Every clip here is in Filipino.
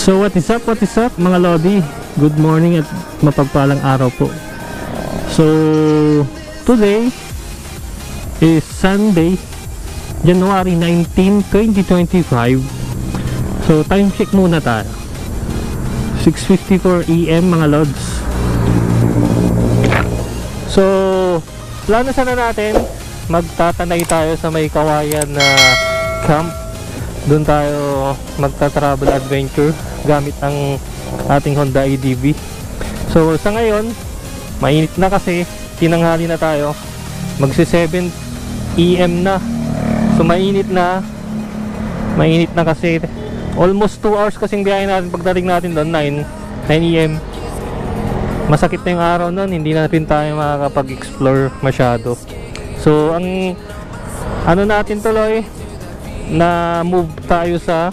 So what is up mga Lodi? Good morning at mapagpalang araw po. So today is Sunday, January 19, 2025. So time check muna tayo. 6:54 AM mga Lods. So plano sana natin, magtatanay tayo sa may kawayan na camp. Doon tayo magta-travel adventure gamit ang ating Honda EDV. So sa ngayon, mainit na kasi, tinanghali na tayo. Magsi 7 AM na. So mainit na kasi almost 2 hours kasing biyahe natin. Pagdating natin doon 9 AM. Masakit na yung araw noon, hindi na rin tayo makakapag-explore masyado. So ang ano natin tuloy, na move tayo sa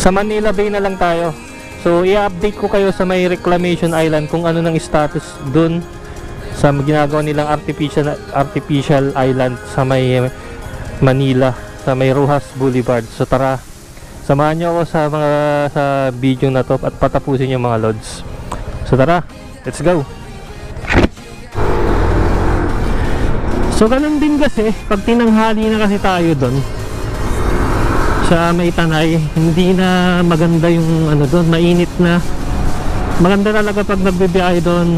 Manila Bay na lang tayo. So i-update ko kayo sa may Reclamation Island kung ano nang status dun sa ginagawa nilang artificial island sa may Manila, sa may Rojas Boulevard. So tara, samahan nyo ako sa video na to at patapusin yung mga Lods. So tara, let's go. So ganun din kasi, pag tinanghali na kasi tayo doon sa may Tanay, hindi na maganda yung ano doon, mainit na. Maganda talaga pag nagbibiyahe doon,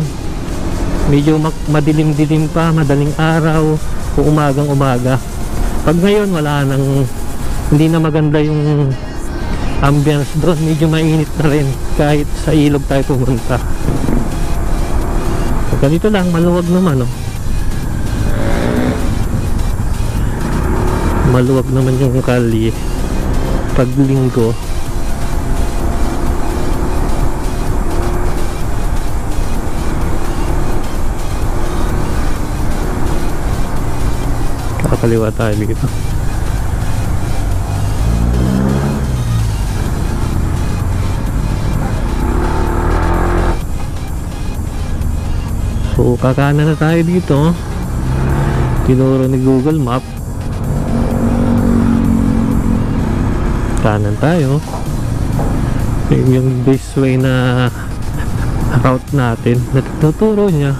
medyo madilim-dilim pa, madaling araw o umagang-umaga. Pag ngayon wala nang, hindi na maganda yung ambience doon, medyo mainit na rin kahit sa ilog tayo pumunta. So, ganito lang, maluwag naman oh. Maluwag naman yung kalye pag linggo. Kakaliwa tayo dito. So kakanan na tayo dito. Tinuro ni Google Map, kanan tayo. Yung base way na route natin na tuturo niya.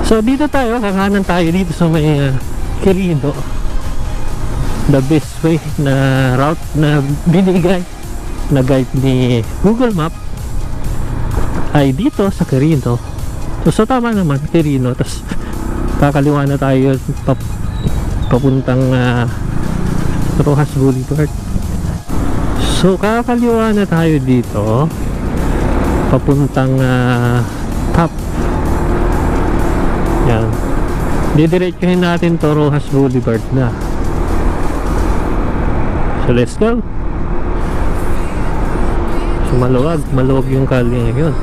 So dito tayo, kakanan tayo dito sa may Quirino. The best way na route na binigay na guide ni Google Map ay dito sa Quirino. So tama naman, Quirino. Tapos kakaliwa na tayo papuntang Rojas Boulevard. So kakaliwa na tayo dito papuntang top. Yan, didiretsuhin natin to Rojas Boulevard na. So let's go. So maluwag yung kalye ngayon.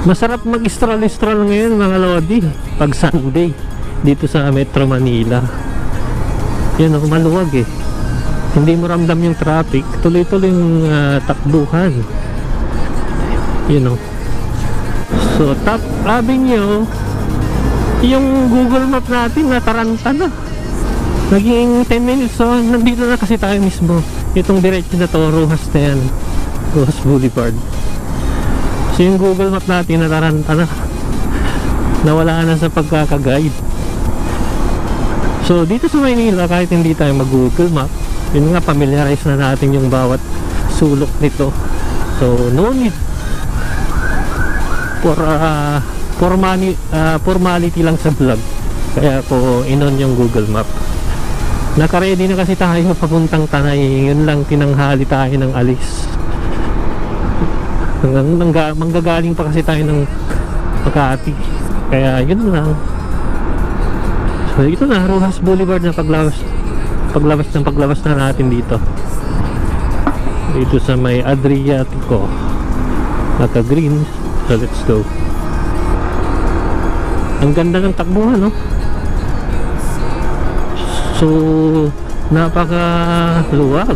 Masarap mag-stroll ngayon mga Lodi pag Sunday dito sa Metro Manila. Yan o, maluwag eh, hindi mo ramdam yung traffic, tuloy-tuloy yung takbuhan. Yun o. So Top Avenue, yung Google Map natin nataranta na, naging 10 minutes. So nandito na kasi tayo mismo, itong diretso na to, Rojas na yan, Rojas Boulevard. So yung Google Map natin nataranta na, nawala na sa pagkakaguide. So dito sa Maynila, kahit hindi tayo mag-Google Map, yun nga, familiarize na natin yung bawat sulok nito. So no need for formality lang sa vlog. Kaya ko inon yung Google Map. Naka-ready na kasi tayo papuntang Tanay. Yun lang, tinanghali tayo ng alis. Manggagaling pa kasi tayo ng Makati. Kaya yun lang. So ito na, Rojas Boulevard na paglabas na natin dito. Dito sa may Adriatico, naka green. So let's go. Ang ganda ng takbuhan, no? So napaka luwag.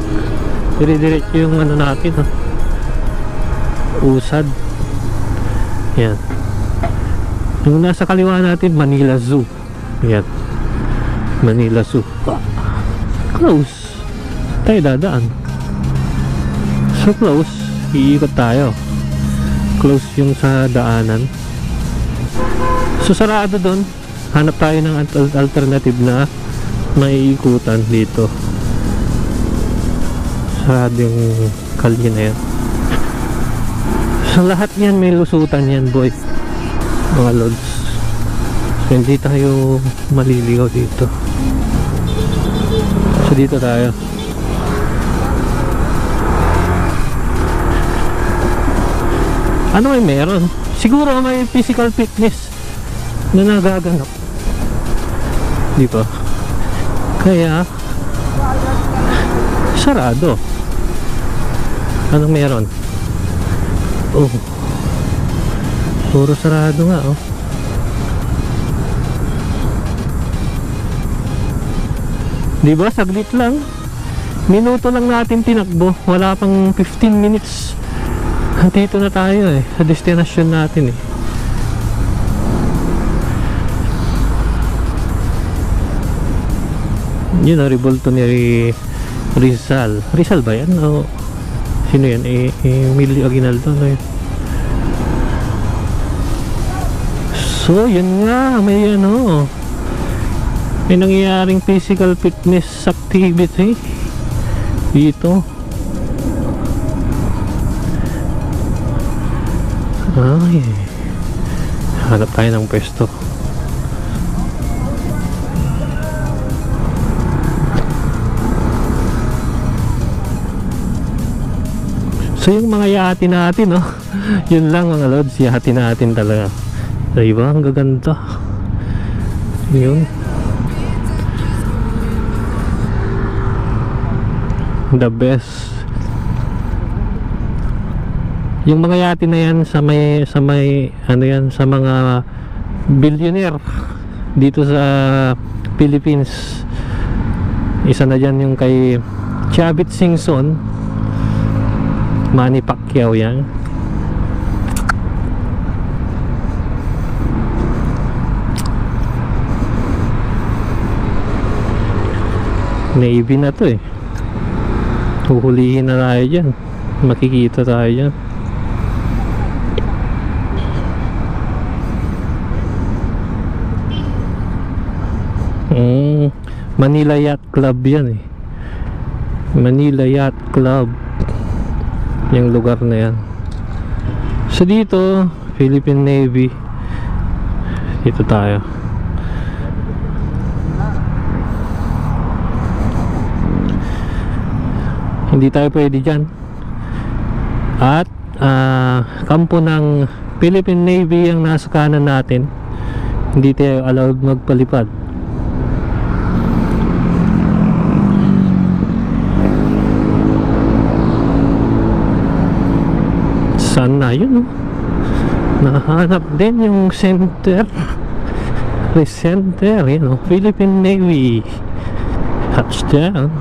Dire-diretso yung ano natin, no? Usad. Yan. Yung nasa kaliwa natin, Manila Zoo. Yan, Manila Zoo. Close. Tayo dadaan. So close, iikot tayo. Close yung sa daanan. So sarado doon. Hanap tayo ng alternative na maiikutan dito. Sarado yung kalye na yan. So lahat yan may lusutan yan, boy, mga lods. So hindi tayo maliligaw dito. So dito tayo. Ano may meron? Siguro may physical fitness na nagaganap, di ba? Kaya sarado. Anong meron? Oh, puro sarado nga, oh. Di ba? Saglit lang. Minuto lang natin tinakbo. Wala pang 15 minutes. Dito na tayo eh, sa destination natin eh. Yun o, Rebulto ni Rizal. Rizal ba yan? O sino yan? Emilio Aguinaldo, ano yun? So yun nga, may ano, may nangyayaring physical fitness activity dito. Ay, hanap tayo ng pwesto. So yung mga yati natin, no? Yun lang mga lods, yati natin talaga. Diba? Ang gaganda. Yun. The best. Yung mga yati na yan sa may ano yan, sa mga billionaire dito sa Philippines. Isa na dyan yung kay Chavit Singson, Manny Pacquiao yan. Navy na to eh. Huhulihin na tayo dyan. Makikita tayo dyan. Manila Yacht Club yan eh. Manila Yacht Club yung lugar na yan. So dito, Philippine Navy. Dito tayo. Hindi tayo pwede dyan. At kampo ng Philippine Navy ang nasa kanan natin. Hindi tayo allowed magpalipad. Sana yun, oh. Nahanap din yung center. Recenter, yun, oh. Philippine Navy. Touchdown.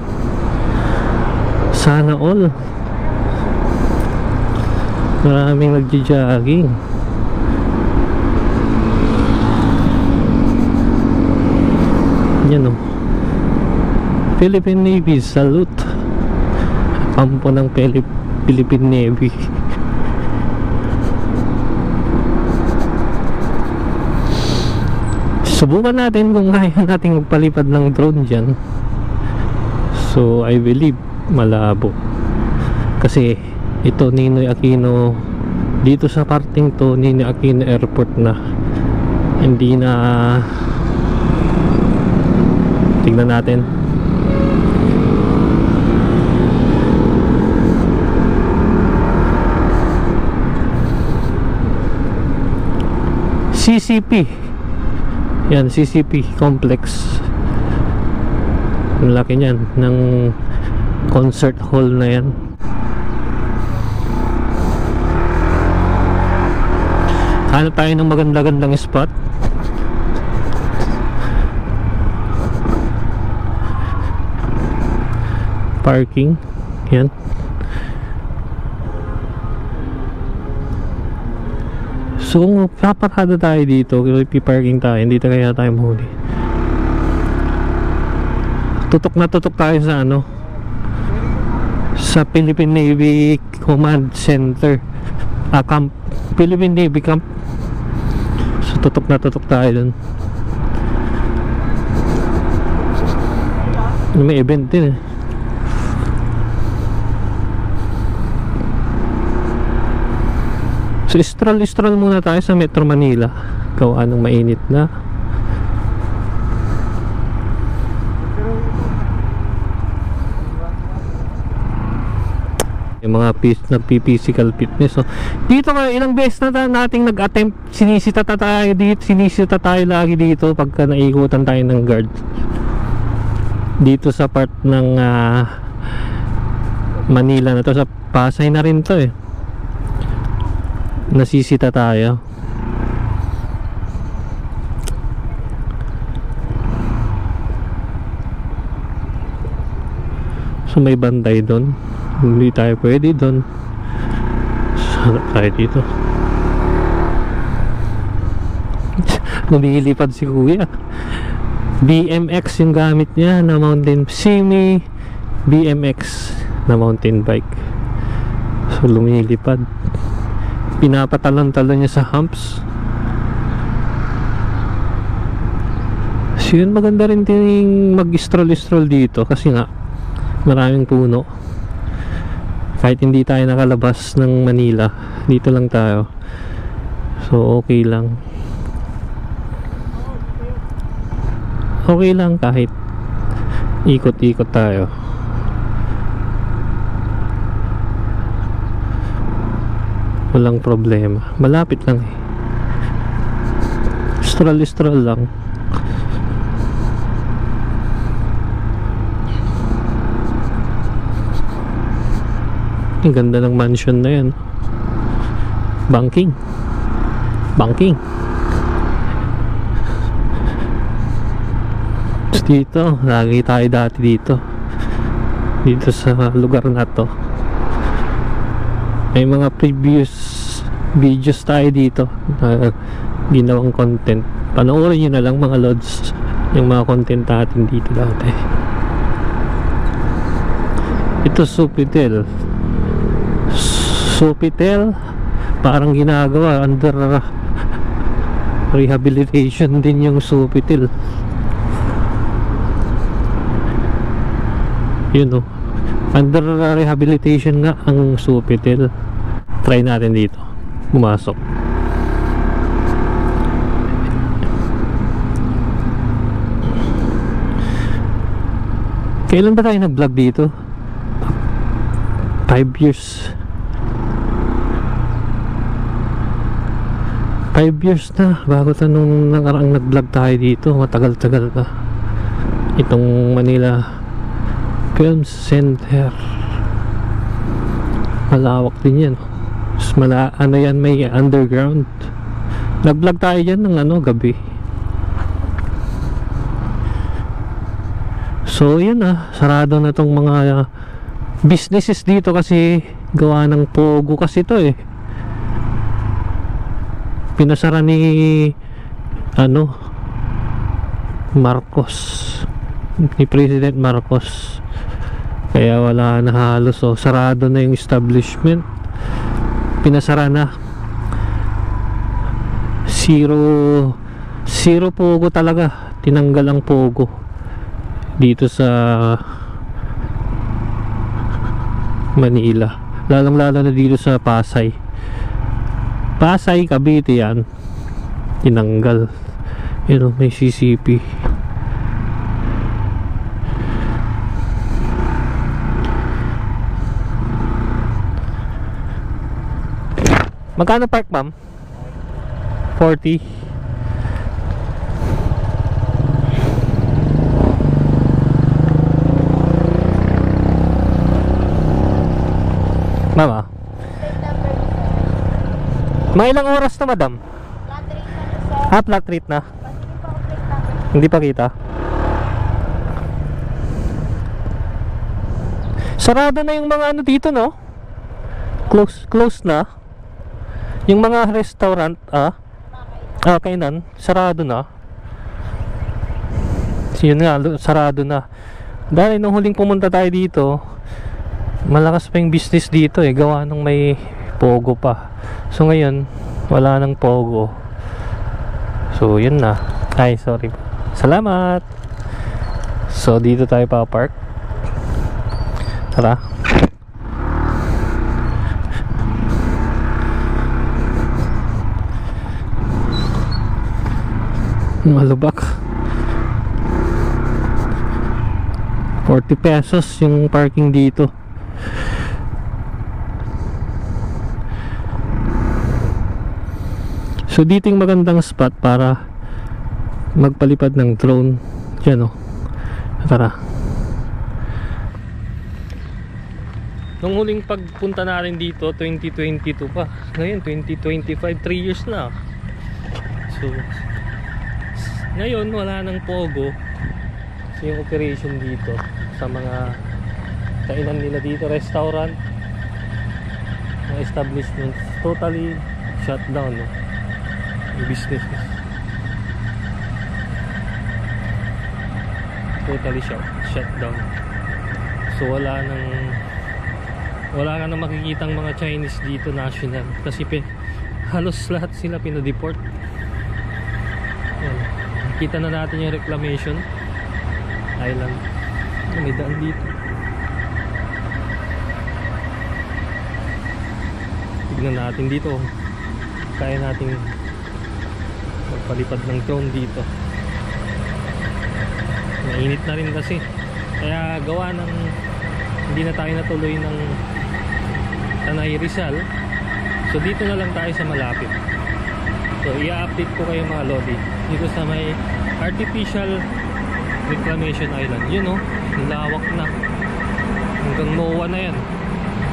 Sana all. Maraming nagja-jogging. Yan, oh. Philippine Navy, salute. Kampo ng Philippine Navy. Subukan natin kung kaya natin magpalipad ng drone dyan. So I believe malabo. Kasi ito, Ninoy Aquino, dito sa parting to, Ninoy Aquino Airport na. Hindi na. Tignan natin. CCP. Yan, CCP Complex. Ang laki niyan ng concert hall na yan. Hanap tayo ng maganda-gandang spot. Parking. Yan. So kung paparada tayo dito, piparking tayo, hindi kaya tayo mahuli. Tutok na tutok tayo sa ano, sa Philippine Navy Command Center, camp, Philippine Navy Camp. So tutok na tutok tayo dun. May event din eh. So stroll muna tayo sa Metro Manila, gawa ng mainit na. Yung mga nagpi-physical fitness. So, dito ka ilang beses na nating nag-attempt, sinisita tayo lagi dito pagka naikutan tayo ng guard. Dito sa part ng Manila na to, sa Pasay na rin to eh. Nasisita tayo. So may bantay doon, hindi tayo pwede doon. Sana tayo dito. Lumilipad si kuya. BMX yung gamit niya na mountain, semi BMX na mountain bike. So lumilipad, pinapatalon-talon niya sa humps. So yun, maganda rin ting mag-stroll dito kasi nga maraming puno. Kahit hindi tayo nakalabas ng Manila, dito lang tayo. So okay lang. Okay lang kahit ikot-ikot tayo. Walang problema. Malapit lang eh. Stroll lang. Ang ganda ng mansion na yan. Banking. Tapos dito, lagi tayo dati dito sa lugar na to. May mga previous videos tayo dito na ginawang content. Panoorin nyo na lang mga lods, yung mga content natin dito dati. Ito Sofitel, parang ginagawa under rehabilitation din yung Sofitel. Yun o, under rehabilitation nga ang Sofitel. Try natin dito pumasok. Kailan ba tayo nag-vlog dito? 5 years. 5 years na bago nung nakaraang nag-vlog tayo dito. Matagal-tagal na. Itong Manila Film Center, malawak din yan. Ano yan, may underground. Nag-vlog tayo dyan ng gabi. So yun sarado na tong mga businesses dito kasi gawa ng pogo kasi to eh. Pinasara ni Marcos, ni President Marcos, kaya wala na halos. So sarado na yung establishment, pinasara na. Zero pogo talaga, tinanggal ang pogo dito sa Manila, lalong lalo na dito sa Pasay, Cavite yan, tinanggal. Yun, may CCP. Magkano park, ma'am? 40. Mama, mga ilang oras na, madam? Flat rate na to, sir. Flat rate na. Hindi pa Hindi pa kita. kita. Sarado na yung mga dito, no? Close na. Yung mga restaurant, kainan, sarado na. Yun nga, sarado na. Dahil nung huling pumunta tayo dito, malakas pa yung business dito gawa nung may pogo pa. So ngayon, wala nang pogo. So yun na. Ay, sorry. Salamat. So dito tayo pa-park. Tara. Malubak. 40 pesos yung parking dito. So dito yung magandang spot para magpalipad ng drone. Diyan Tara. Nung huling pagpunta natin dito 2022 pa. Ngayon 2025, 3 years na. So ngayon wala nang pogo. So yung operation dito sa mga kainan nila dito, restaurant, mga establishments, totally shut down yung business totally shut down. So wala ka nang makikitang mga Chinese dito national kasi halos lahat sila pinadeport. Yan. Kita na natin yung reclamation island. May daan dito. Tignan natin dito. Kaya natin magpalipad ng drone dito. Mainit na rin kasi. Kaya gawa ng hindi na tayo natuloy ng Tanay Rizal. So dito na lang tayo sa malapit. So i-update ko kayo mga lodi dito sa may artificial reclamation island. Yun lawak na hanggang MOA na yan.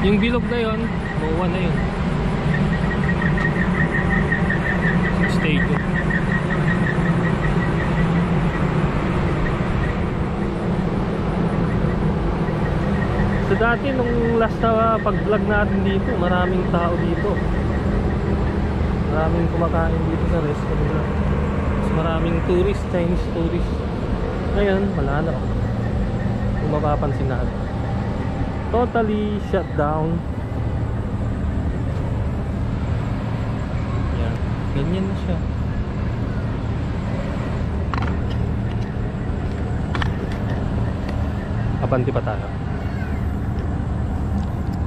Yung bilog na yun, MOA na yun. Stadium. So dati nung last na pag-vlog natin dito, maraming tao dito. Maraming kumakain dito sa restaurant. Maraming tourist, Chinese tourist. Ngayon, wala na. Kung mapapansin natin, totally shut down. Yan, ganyan na siya. Abanti pa tayo.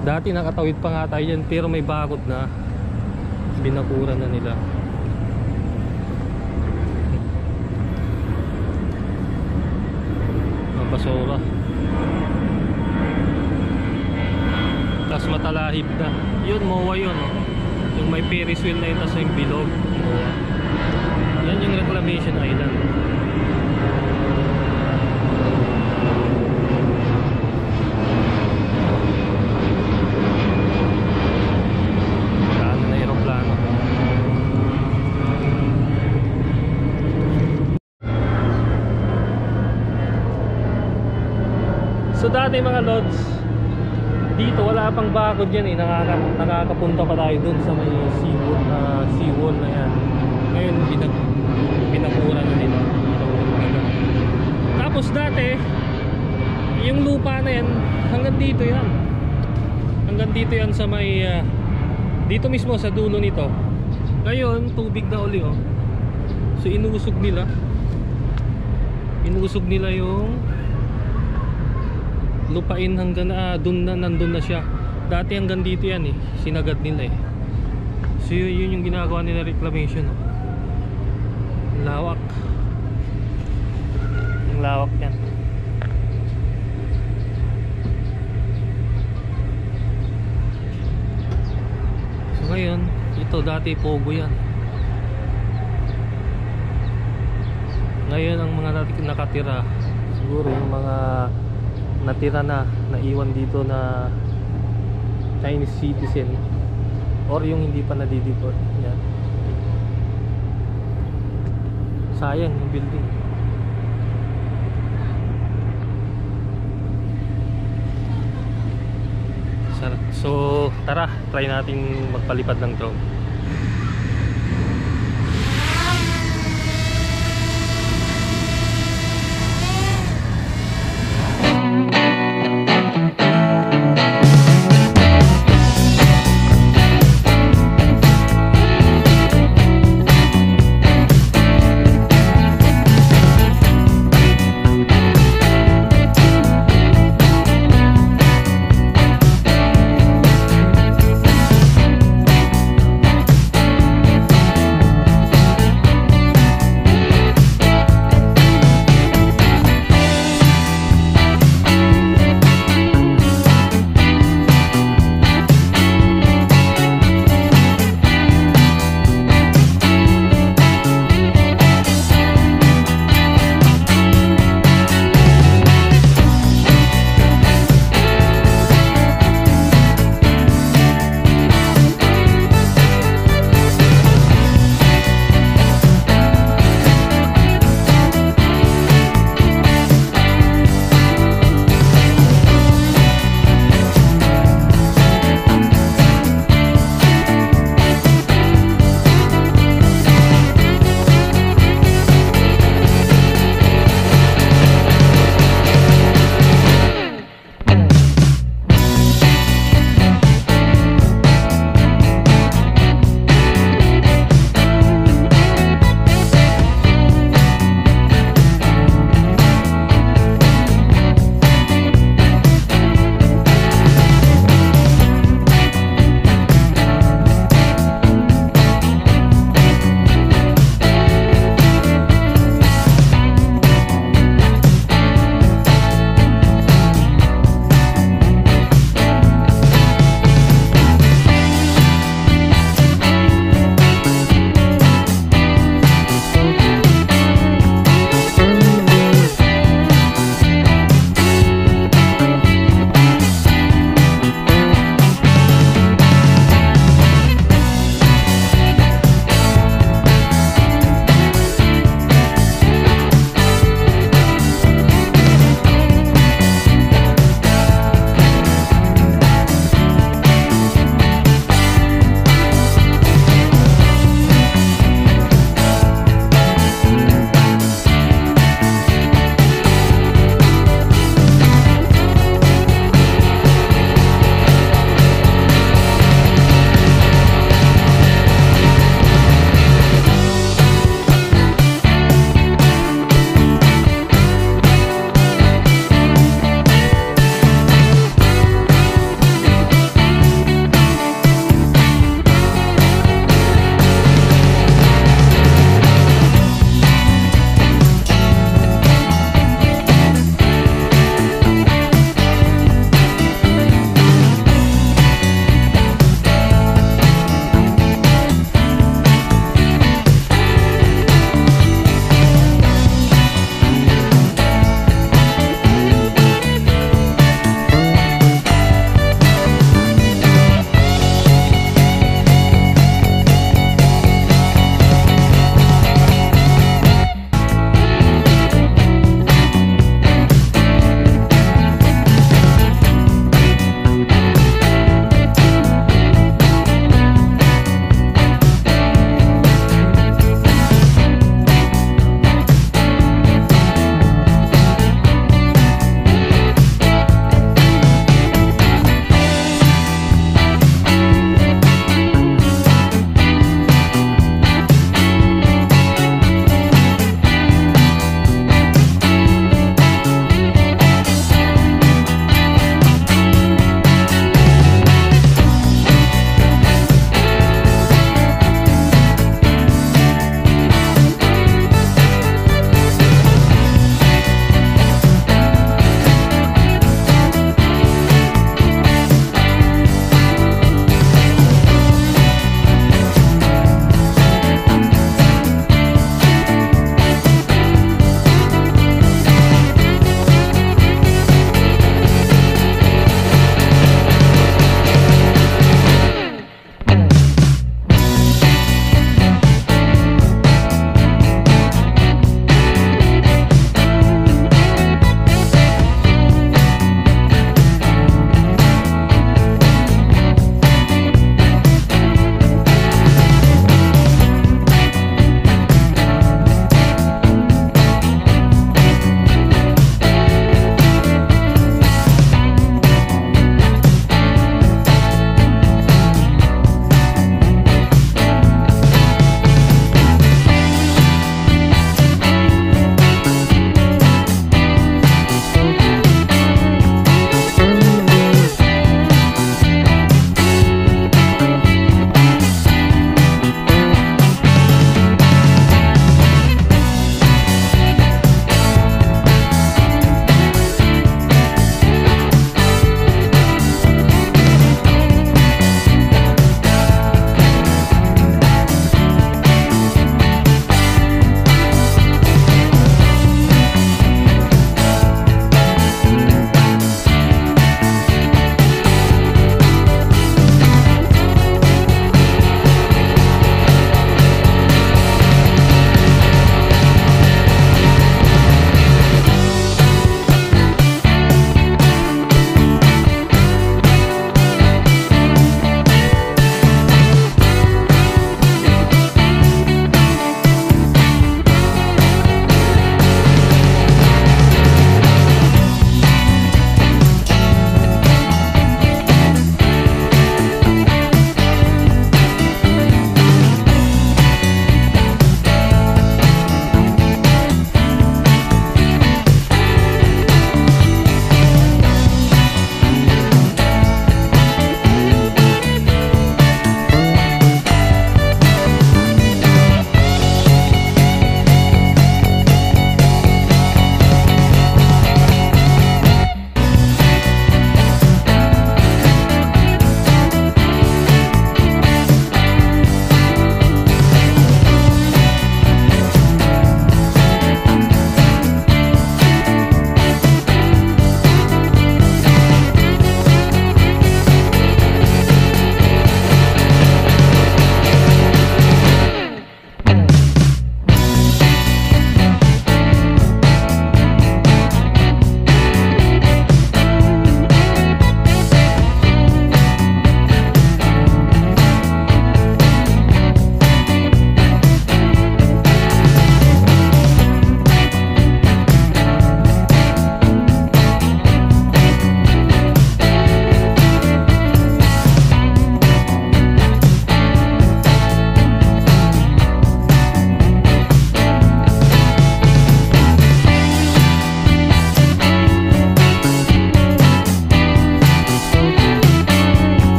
Dati nakatawid pa nga tayo yan, pero may bakod na. Binakuran na nila. Basura. Tas matalahib na. Yun, MOA yun yung may Ferris wheel na yun, tas yung bilog, MOA. Yan yung reclamation island. Daan na aeroplano. So dati mga lods, dito wala pang bakod yan nakakapunta pa tayo dun sa may seawall na yan. Ngayon binakura na nila. Tapos dati yung lupa na yan hanggang dito yan. Hanggang dito yan sa may dito mismo sa dulo nito. Ngayon tubig na uli So inusog nila yung lupain hanggang nandun na siya. Dati hanggang dito yan sinagad nila So yun yung ginagawa nila reclamation Lawak. Ang lawak yan. So ngayon ito dati pogo yan. Ngayon ang mga nakatira siguro yung mga natira na naiwan dito na Chinese citizen or yung hindi pa nadideport yan. Sayang yung building. So tara, try natin magpalipad ng drone.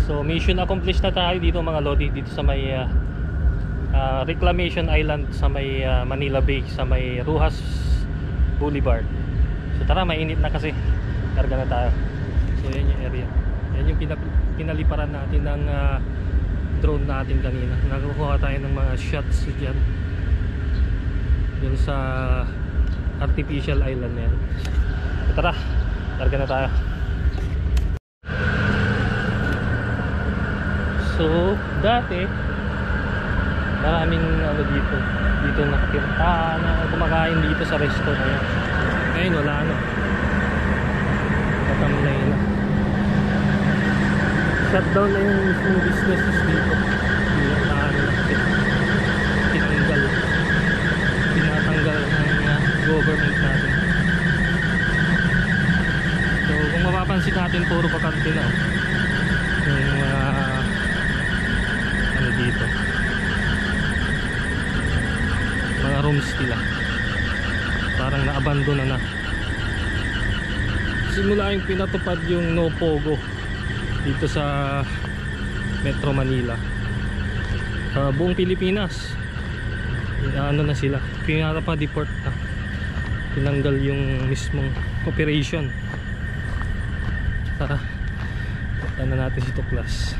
So mission accomplished na tayo dito mga lodi, dito sa may Reclamation Island sa may Manila Bay, sa may Rojas Boulevard. So tara, mainit na kasi, karga na tayo. So yan yung area, yan yung pinaliparan natin ng drone natin kanina. Nakakuha tayo ng mga shots dyan sa artificial island na yan. So tara, karga na tayo. So dati maraming dito nakatira na kumakain dito sa resto na yan. Ngayon wala na, katamlay na, shutdown na yung mismong businesses dito. Tinatanggal ng government natin. So kung mapapansin natin, puro bakante na yung dito, mga rooms nila parang na-abandon na. Simula yung pinatupad yung no pogo dito sa Metro Manila, buong Pilipinas ano na sila, pinapa-deport na, tinanggal yung mismong operation. Tara, punta na natin si Tuklas.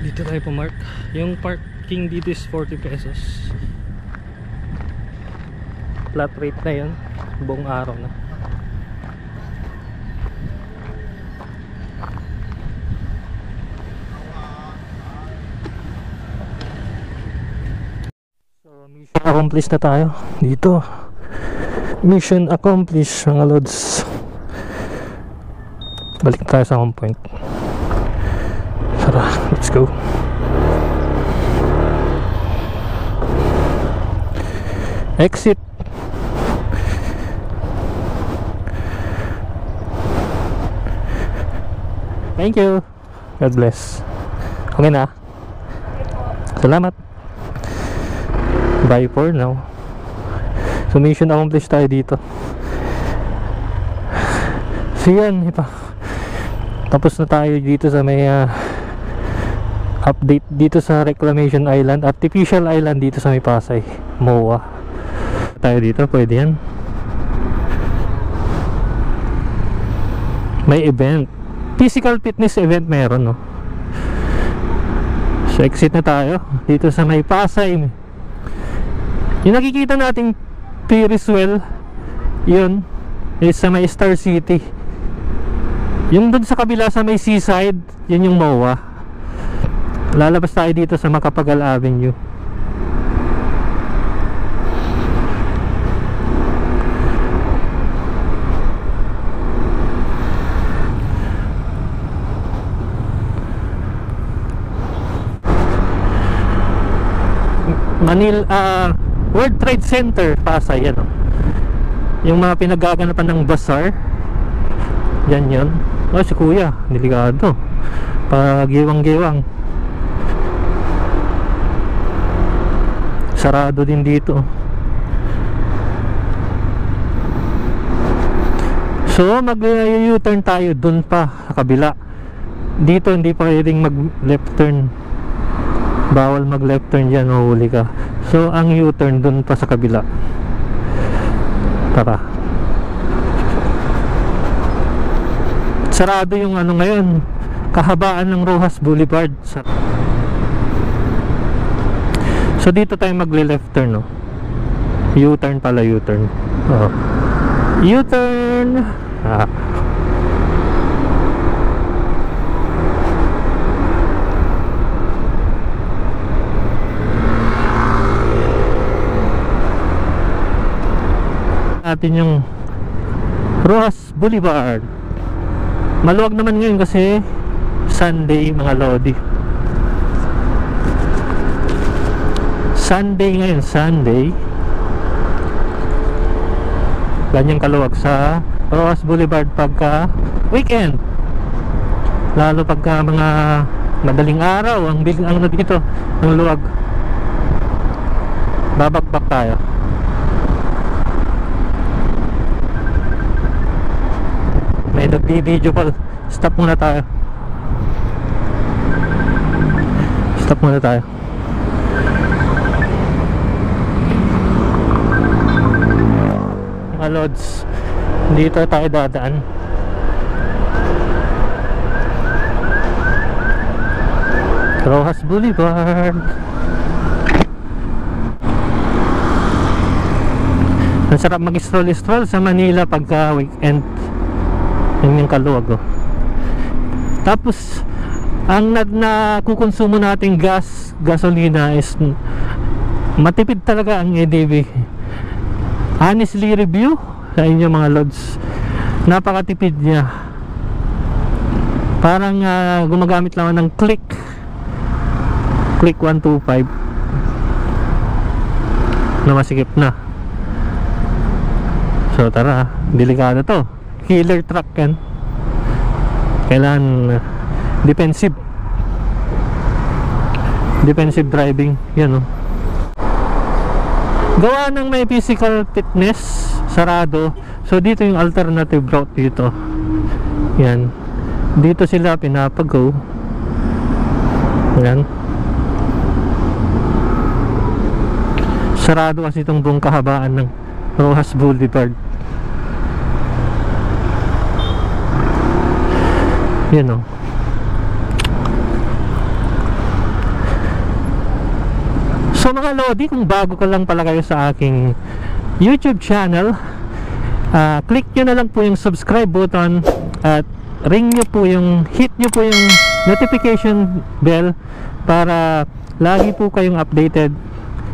Dito tayo pumark. Yung parking dito is 40 pesos. Flat rate na yun, buong araw na. So mission accomplished na tayo dito. Mission accomplished mga lods. Balik tayo sa home point. Tara, let's go. Exit. Thank you. God bless. Okay na. Salamat. Bye for now. So mission accomplished tayo dito. So yan, tapos na tayo dito sa may update dito sa Reclamation Island, artificial island dito sa may Pasay, MOA. Tayo dito, pwede yan. May event, physical fitness event meron, no? So exit na tayo dito sa may Pasay. Yung nakikita nating Ferris wheel, yun is sa may Star City. Yung dun sa kabila sa may seaside, yun yung MOA. Lalabas tayo dito sa Macapagal Avenue. World Trade Center, Pasay, yan, yung mga pinagaganapan ng bazaar. Yan yun. Oh, si kuya, delikado, pagiwang-giwang. Sarado din dito. So mag-U-turn tayo dun pa sa kabila. Dito hindi pa pwedeng mag left turn, bawal mag left turn dyan, mahuli ka. So ang U-turn dun pa sa kabila. Tara. Sarado yung ano ngayon, kahabaan ng Rojas Boulevard. So dito tayo magle-left turn, no? U-turn pala, U-turn. Oh. U-turn. Natin yung Rojas Boulevard. Maluwag naman ngayon kasi Sunday, mga lodi. Sunday ngayon, Sunday. Ganyang kaluwag sa Rojas Boulevard pagka weekend. Lalo pagka mga madaling araw, ang ano dito, ang luwag. Babakbak tayo. nagbi-video call. Stop muna tayo. Stop muna tayo. Mga lods, dito tayo dadaan. Rojas Boulevard. Ang sarap mag-stroll-stroll sa Manila pagka weekend. Yun yung kaluwag, oh. Tapos ang nakukonsumo nating gasolina is matipid talaga ang EDV. Honestly review sa inyo mga lods, napakatipid niya. Parang gumagamit lang ng click 125 na masikip na. So tara, delikado to. Killer truck yan. Kailangan defensive driving. Yan, oh. Gawa ng may physical fitness, sarado. So dito yung alternative route dito. Yan. Dito sila pinapag-go. Yan. Sarado kasi itong buong kahabaan ng Rojas Boulevard. Yan, oh. So mga lodi, kung bago ka lang pala kayo sa aking YouTube channel, click nyo na lang po yung subscribe button at hit nyo po yung notification bell para lagi po kayong updated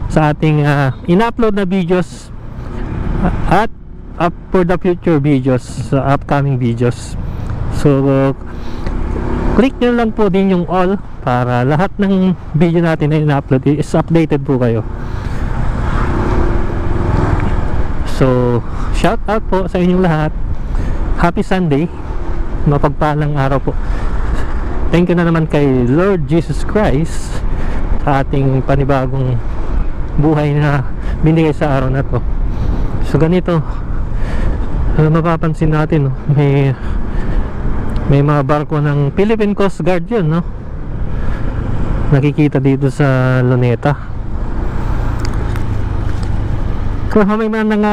sa ating in-upload na videos at for the future videos, sa upcoming videos. So click nyo lang po din yung all para lahat ng video natin na in-upload is updated po kayo. So shout out po sa inyong lahat. Happy Sunday, mapagpalang araw po. Thank you na naman kay Lord Jesus Christ sa ating panibagong buhay na binigay sa araw na to. So ganito, mapapansin natin, no? May mga barko ng Philippine Coast Guard yun, no? Nakikita dito sa Luneta. Kung may mga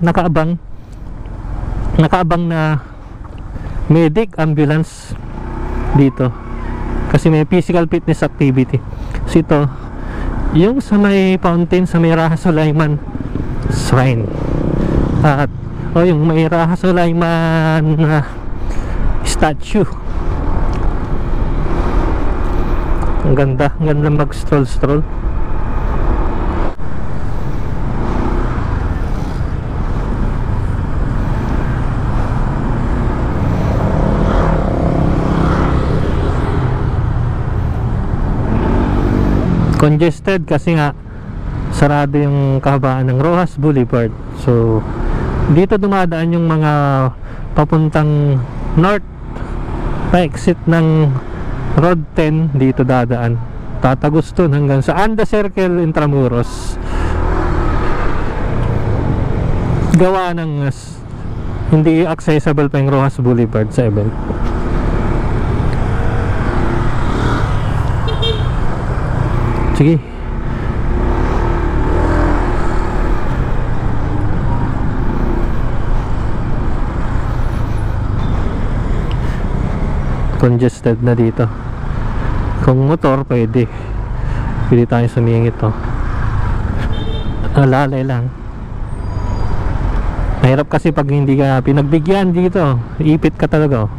nakaabang na medic ambulance dito kasi may physical fitness activity. So ito yung sa may fountain sa may Raha Sulaiman Shrine at yung may Raha Sulaiman statue. Ang ganda mag stroll. Congested kasi nga sarado yung kahabaan ng Rojas Boulevard. So dito dumadaan yung mga papuntang north pa exit ng Road 10, dito dadaan tataguston hanggang sa Anda Circle Intramuros. Gawa ng hindi accessible pa yung Rojas Boulevard sa event. Sige. Congested na dito. Kung motor pwede tayo sumingit, to alalay lang. Mahirap kasi pag hindi ka pinagbigyan dito, ipit ka talaga, oh.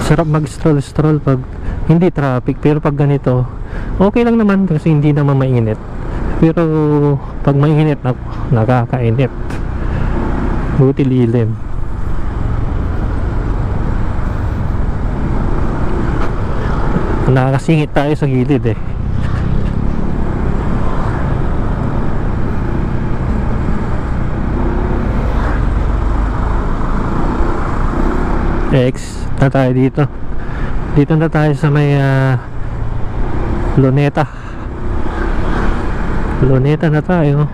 Sarap mag-stroll pag hindi traffic, pero pag ganito okay lang naman kasi hindi naman mainit. Pero pag mainit, nakakainit. Buti lilim. nakakasingit tayo sa gilid eh. X na tayo dito. Dito na tayo sa may Luneta. Luneta na tayo.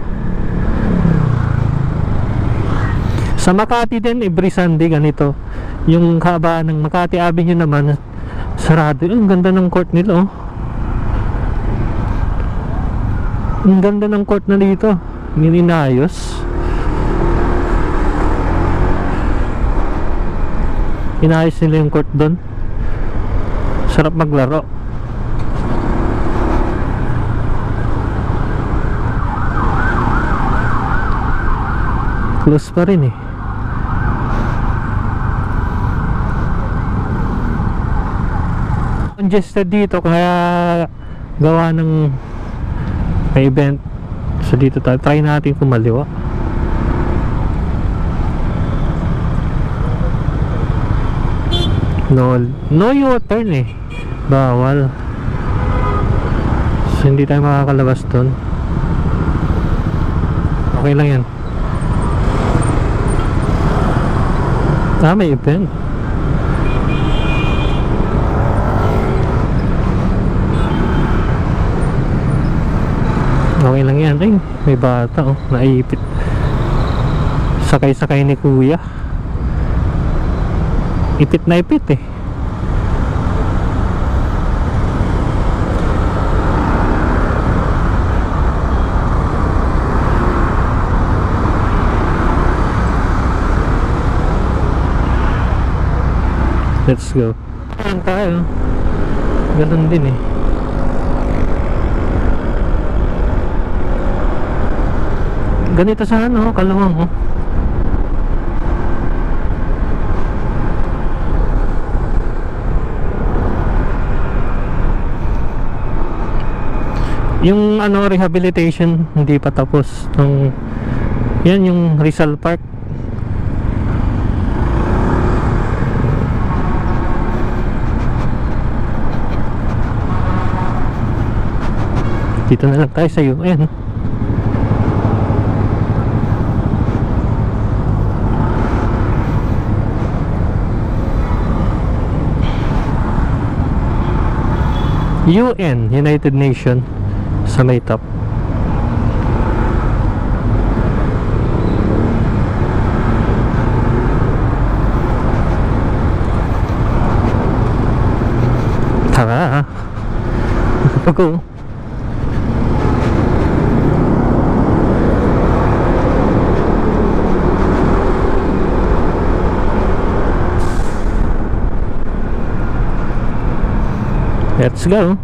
Sa Makati din every Sunday ganito. Yung kabaan ng Makati Avenue naman sarado. Ang ganda ng court nila oh. Ang ganda ng court na dito. Nilinayos. Inayos nila yung court doon. Sarap maglaro. Close pa rin eh. Congested dito kaya gawa ng may event. So dito tayo. Try natin kumaliwa. No U-turn eh. Bawal. So hindi tayo makakalabas doon. Okay lang yan. May event. Okay lang yan. Ay, may bata oh. Naipit. Sakay-sakay ni kuya. Ipit na ipit eh. Let's go. Ayan tayo. Ganun din eh. Ganito sa ano, Kalawang oh. Yung ano rehabilitation hindi pa tapos ng yan yung Rizal Park. Dito na lang tayo sa UN. UN, United Nations sa may top. Tara ako. Let's go.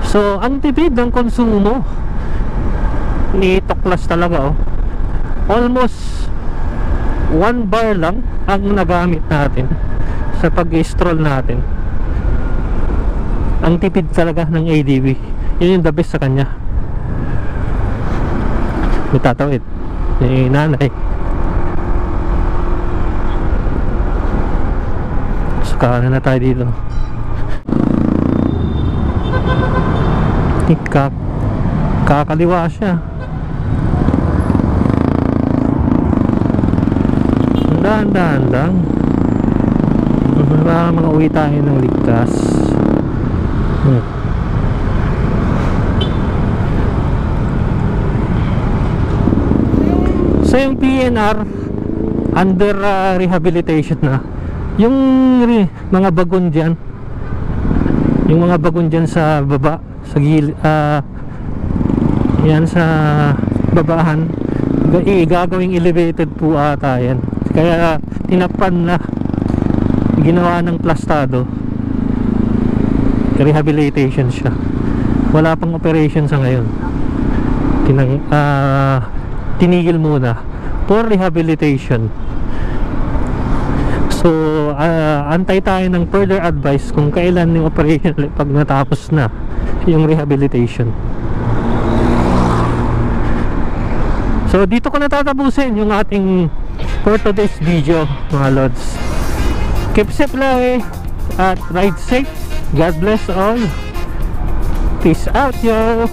So, ang tipid ng konsumo ni Tuklas talaga oh. Almost 1 bar lang ang nagamit natin sa pag-stroll natin. Ang tipid talaga ng ADB. Yun yung the best sa kanya. May tatawid ni nanay. So, kanan na tayo dito. Kakaliwa siya. Dahan-dahan lang. Para makauwi tayo ng ligtas. So yung PNR under rehabilitation na. Yung mga bagon dyan, yung mga bagon dyan sa baba, sa yan sa babahan, gagawing elevated po ata yan, kaya tinapan na, ginawa ng plastado, rehabilitation siya, wala pang operation sa ngayon. Tinigil muna for rehabilitation. So antay tayo ng further advice kung kailan yung operation ulit pag natapos na yung rehabilitation. So dito ko natatapusin yung ating for today's video, mga lods. Keep safe lang at ride safe. God bless all. Peace out, yo.